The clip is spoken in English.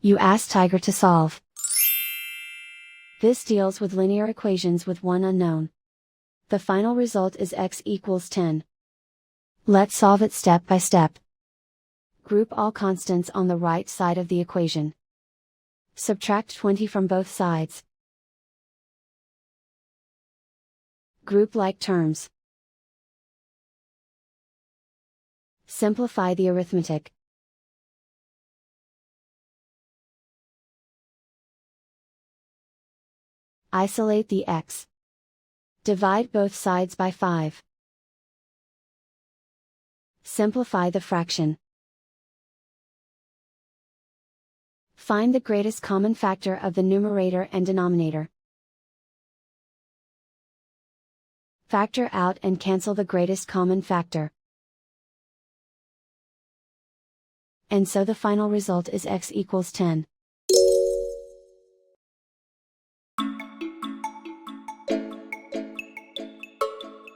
You ask Tiger to solve. This deals with linear equations with one unknown. The final result is x equals 10. Let's solve it step by step. Group all constants on the right side of the equation. Subtract 20 from both sides. Group like terms. Simplify the arithmetic. Isolate the x. Divide both sides by 5. Simplify the fraction. Find the greatest common factor of the numerator and denominator. Factor out and cancel the greatest common factor. And so the final result is x equals 10.